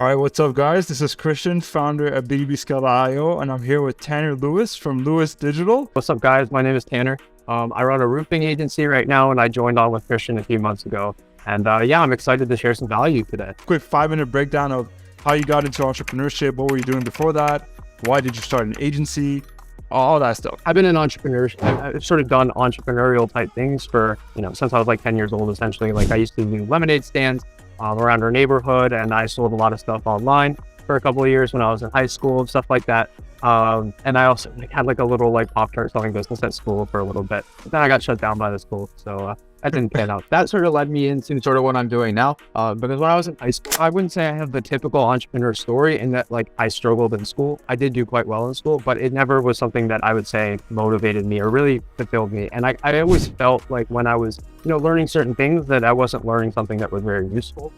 All right, what's up, guys? This is Christian, founder at B2B and I'm here with Tanner Lewis from Lewis Digital. What's up, guys? My name is Tanner. I run a roofing agency right now, and I joined on with Christian a few months ago. And yeah, I'm excited to share some value today. Quick 5-minute breakdown of how you got into entrepreneurship. What were you doing before that? Why did you start an agency? All that stuff. I've been an entrepreneur. I've sort of done entrepreneurial type things for, since I was like 10 years old, essentially. Like I used to do lemonade stands around our neighborhood, and I sold a lot of stuff online for a couple of years when I was in high school and stuff like that. And I also had like a little like Pop-Tart selling business at school for a little bit. But then I got shut down by the school, so that didn't pan out. That sort of led me into sort of what I'm doing now. Because when I was in high school, I wouldn't say I have the typical entrepreneur story in that like I struggled in school. I did do quite well in school, but it never was something that I would say motivated me or really fulfilled me. And I always felt like when I was, learning certain things that I wasn't learning something that was very useful.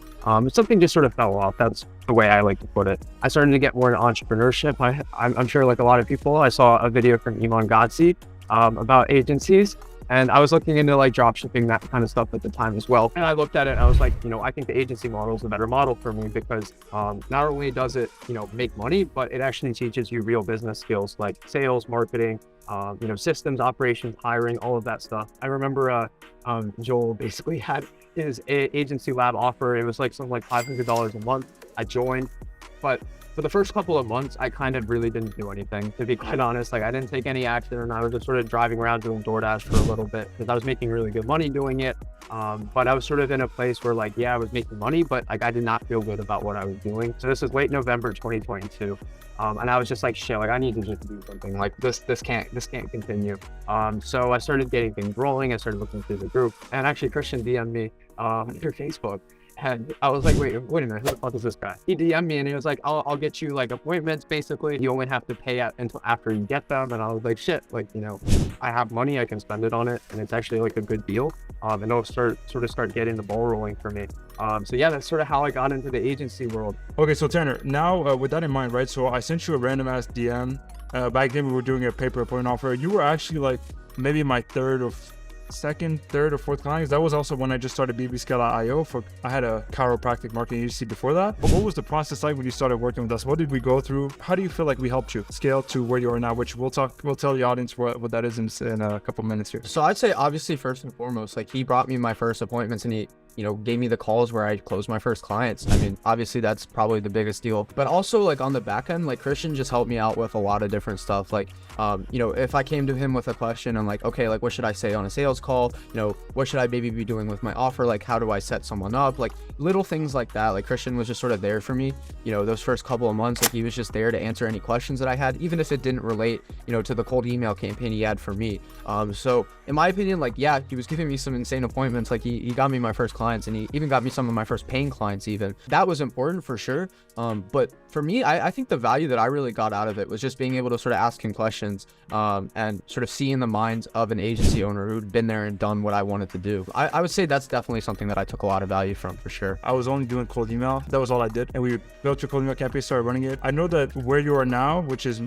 Something just sort of fell off. That's the way I like to put it. I started to get more into entrepreneurship. I'm sure like a lot of people, I saw a video from Iman Gadzhi about agencies. And I was looking into like drop shipping, that kind of stuff at the time as well. And I looked at it and I was like, I think the agency model is a better model for me because not only does it, make money, but it actually teaches you real business skills like sales, marketing, systems, operations, hiring, all of that stuff. I remember Joel basically had his agency lab offer. It was like something like $500 a month. I joined, but for the first couple of months, I kind of really didn't do anything, to be quite honest. Like I didn't take any action, and I was just sort of driving around doing DoorDash for a little bit because I was making really good money doing it. But I was sort of in a place where like, yeah, I was making money, but like I did not feel good about what I was doing. So this is late November 2022. And I was just like, shit, like I need to just do something. Like this can't continue. So I started getting things rolling. I started looking through the group, and actually Christian DM'd me through Facebook. And I was like, wait a minute, who the fuck is this guy? He DM'd me and he was like, I'll get you like appointments, basically. You only have to pay until after you get them. And I was like, shit, like, I have money, I can spend it on it. And it's actually like a good deal. And it'll start getting the ball rolling for me. So yeah, that's sort of how I got into the agency world. Okay, so Tanner, now with that in mind, right? So I sent you a random ass DM. Back then we were doing a paper appointment offer. You were actually like maybe my third or fourth clients. That was also when I just started BBScale.io. I had a chiropractic marketing agency before that. But what was the process like when you started working with us? What did we go through? How do you feel like we helped you scale to where you are now? Which we'll tell the audience what that is in a couple minutes here. So I'd say obviously first and foremost, like he brought me my first appointments, and he gave me the calls where I closed my first clients. I mean, obviously that's probably the biggest deal, but also like on the back end, like Christian just helped me out with a lot of different stuff. Like, if I came to him with a question, I'm like, okay, like what should I say on a sales call? What should I maybe be doing with my offer? Like, how do I set someone up? Like little things like that. Like Christian was just sort of there for me, those first couple of months. Like he was just there to answer any questions that I had, even if it didn't relate, to the cold email campaign he had for me. So in my opinion, like, yeah, he was giving me some insane appointments. Like he got me my first clients, and he even got me some of my first paying clients even. That was important for sure. But for me, I think the value that I really got out of it was just being able to sort of ask him questions and sort of see in the minds of an agency owner who'd been there and done what I wanted to do. I would say that's definitely something that I took a lot of value from, for sure. I was only doing cold email. That was all I did. And we built your cold email campaign, started running it. I know that where you are now, which is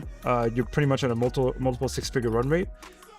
you're pretty much at a multiple six-figure run rate.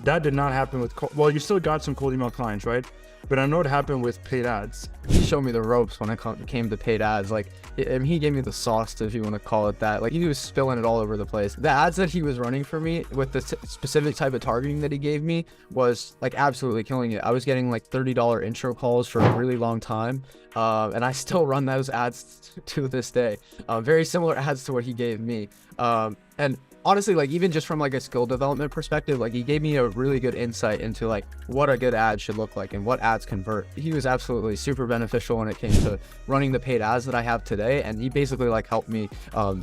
That did not happen with well, you still got some cold email clients, right? But I know it happened with paid ads. He showed me the ropes when it came to paid ads. Like, he gave me the sauce, if you want to call it that. Like, he was spilling it all over the place. The ads that he was running for me with the specific type of targeting that he gave me was like absolutely killing it. I was getting like $30 intro calls for a really long time. And I still run those ads to this day. Very similar ads to what he gave me. And honestly, like even just from like a skill development perspective, like he gave me a really good insight into like what a good ad should look like and what ads convert. He was absolutely super beneficial when it came to running the paid ads that I have today, and he basically like helped me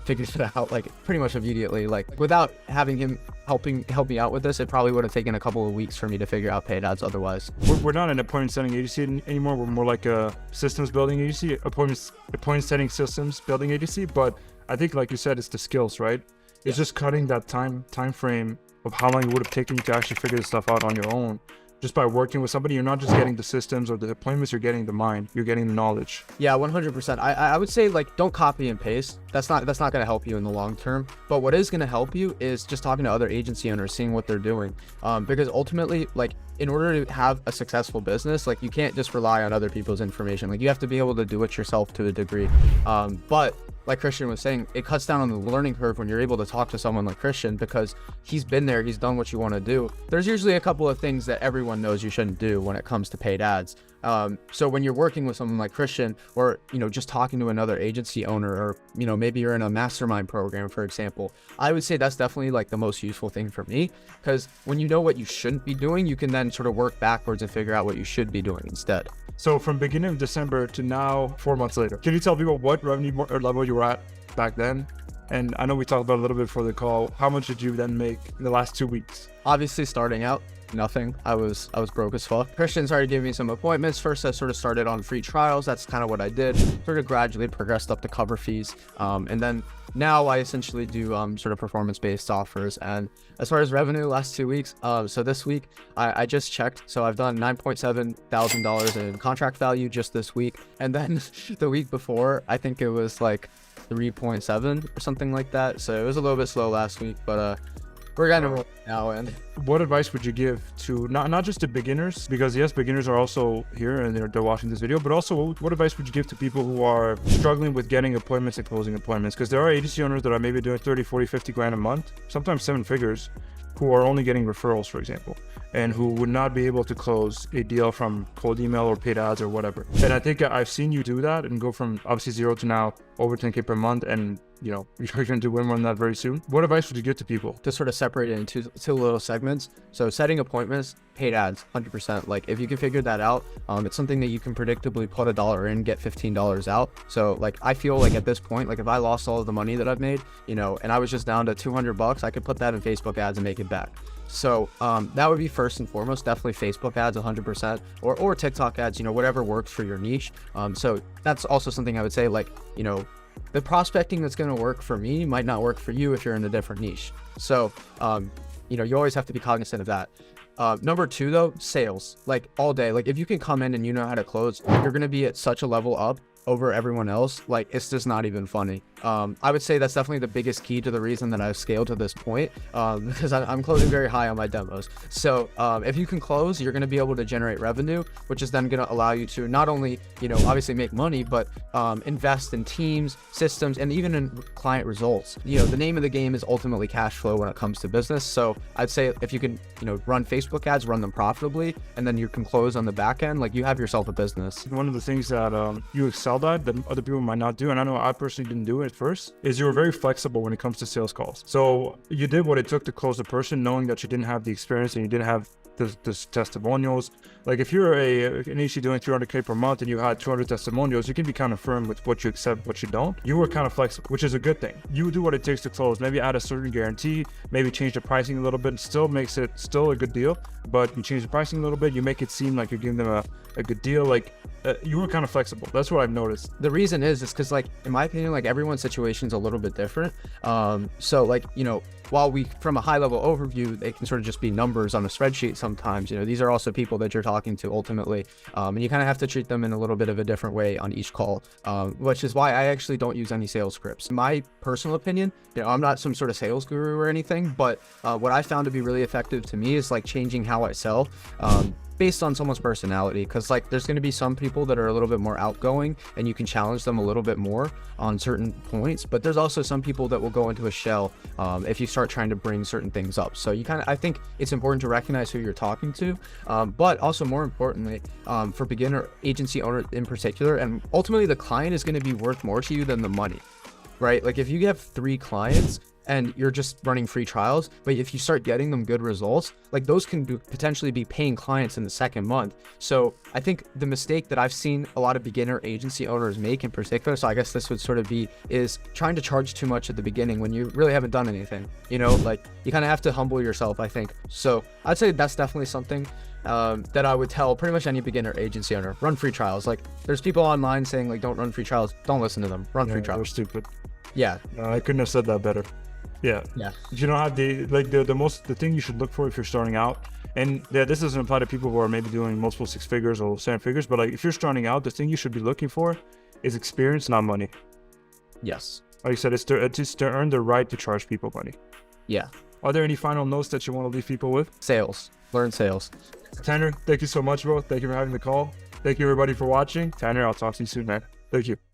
figure it out like pretty much immediately. Like without having him help me out with this, it probably would have taken a couple of weeks for me to figure out paid ads otherwise. We're not an appointment setting agency anymore. We're more like a systems building agency, appointment setting systems building agency. But I think, like you said, it's the skills, right? It's just cutting that time frame of how long it would have taken you to actually figure this stuff out on your own. Just by working with somebody, you're not just getting the systems or the appointments, you're getting the mind, you're getting the knowledge. Yeah, 100%. I would say like don't copy and paste. That's not going to help you in the long term. But what is going to help you is just talking to other agency owners, seeing what they're doing. Because ultimately, like in order to have a successful business, like you can't just rely on other people's information. Like you have to be able to do it yourself to a degree. But like Christian was saying, it cuts down on the learning curve when you're able to talk to someone like Christian, because he's been there, he's done what you want to do. There's usually a couple of things that everyone knows you shouldn't do when it comes to paid ads. So when you're working with someone like Christian, or, you know, just talking to another agency owner, or, you know, maybe you're in a mastermind program, for example, I would say that's definitely like the most useful thing for me, because when you know what you shouldn't be doing, you can then sort of work backwards and figure out what you should be doing instead. So from beginning of December to now, 4 months later, can you tell people what revenue level you were at back then? And I know we talked about it a little bit before the call. How much did you then make in the last 2 weeks? Obviously, starting out, nothing. I was broke as fuck. Christian started giving me some appointments. First, I sort of started on free trials. That's kind of what I did. Sort of gradually progressed up to cover fees. And then now I essentially do sort of performance-based offers. And as far as revenue, last 2 weeks, so this week I just checked. So I've done $9.7 thousand in contract value just this week. And then the week before, I think it was like 3.7 or something like that. So it was a little bit slow last week, but we're kind of now. And what advice would you give to not just to beginners, because yes, beginners are also here and they're watching this video, but also what advice would you give to people who are struggling with getting appointments and closing appointments? Because there are agency owners that are maybe doing 30, 40, 50 grand a month, sometimes 7 figures, who are only getting referrals, for example, and who would not be able to close a deal from cold email or paid ads or whatever. And I think I've seen you do that and go from obviously 0 to now over 10K per month, and you know, you're going to win more than that very soon. What advice would you give to people? To sort of separate it into two little segments. So setting appointments, paid ads, 100%. Like if you can figure that out, it's something that you can predictably put $1 in, get $15 out. So like, I feel like at this point, like if I lost all of the money that I've made, you know, and I was just down to 200 bucks, I could put that in Facebook ads and make it back. So that would be first and foremost, definitely Facebook ads 100%, or TikTok ads, you know, whatever works for your niche. So that's also something I would say, like, you know, the prospecting that's going to work for me might not work for you if you're in a different niche. So, you know, you always have to be cognizant of that. Number 2 though, sales, like all day. Like if you can come in and you know how to close, you're going to be at such a level up over everyone else. Like it's just not even funny. I would say that's definitely the biggest key to the reason that I've scaled to this point, because I'm closing very high on my demos. So if you can close, you're going to be able to generate revenue, which is then going to allow you to not only, you know, obviously make money, but invest in teams, systems, and even in client results. You know, the name of the game is ultimately cash flow when it comes to business. So I'd say if you can, you know, run Facebook ads, run them profitably, and then you can close on the back end, like you have yourself a business. One of the things that you excelled at that other people might not do, and I know I personally didn't do it first, is you were very flexible when it comes to sales calls. So you did what it took to close a person, knowing that you didn't have the experience and you didn't have the testimonials. Like if you're an agency doing 300K per month and you had 200 testimonials, you can be kind of firm with what you accept, what you don't. You were kind of flexible, which is a good thing. You do what it takes to close. Maybe add a certain guarantee, maybe change the pricing a little bit. It still makes it still a good deal, but you change the pricing a little bit. You make it seem like you're giving them a good deal. Like you were kind of flexible. That's what I've noticed. The reason is because, like, in my opinion, like everyone's situation is a little bit different. So like, you know, while we, from a high level overview, they can sort of just be numbers on a spreadsheet sometimes, you know, these are also people that you're talking to ultimately. And you kind of have to treat them in a little bit of a different way on each call, which is why I actually don't use any sales scripts. In my personal opinion, you know, I'm not some sort of sales guru or anything, but what I found to be really effective to me is like changing how I sell, based on someone's personality, because like there's going to be some people that are a little bit more outgoing and you can challenge them a little bit more on certain points, but there's also some people that will go into a shell if you start trying to bring certain things up. So you kind of, I think it's important to recognize who you're talking to, but also more importantly, for beginner agency owner in particular, and ultimately the client is going to be worth more to you than the money, right? Like if you have 3 clients and you're just running free trials, but if you start getting them good results, like those can potentially be paying clients in the second month. So I think the mistake that I've seen a lot of beginner agency owners make in particular, so I guess this would sort of be, is trying to charge too much at the beginning when you really haven't done anything, you know, like you kind of have to humble yourself, I think. So I'd say that's definitely something that I would tell pretty much any beginner agency owner. Run free trials. Like there's people online saying like, don't run free trials. Don't listen to them. Run free trials. They're stupid. Yeah. I couldn't have said that better. Yeah. You don't have the thing you should look for if you're starting out, and yeah, this doesn't apply to people who are maybe doing multiple 6 figures or 7 figures, but like if you're starting out, the thing you should be looking for is experience, not money. Yes. Like I said, it's to earn the right to charge people money. Yeah. Are there any final notes that you want to leave people with? Sales. Learn sales. Tanner, thank you so much, bro. Thank you for having the call. Thank you everybody for watching. Tanner, I'll talk to you soon, man. Thank you.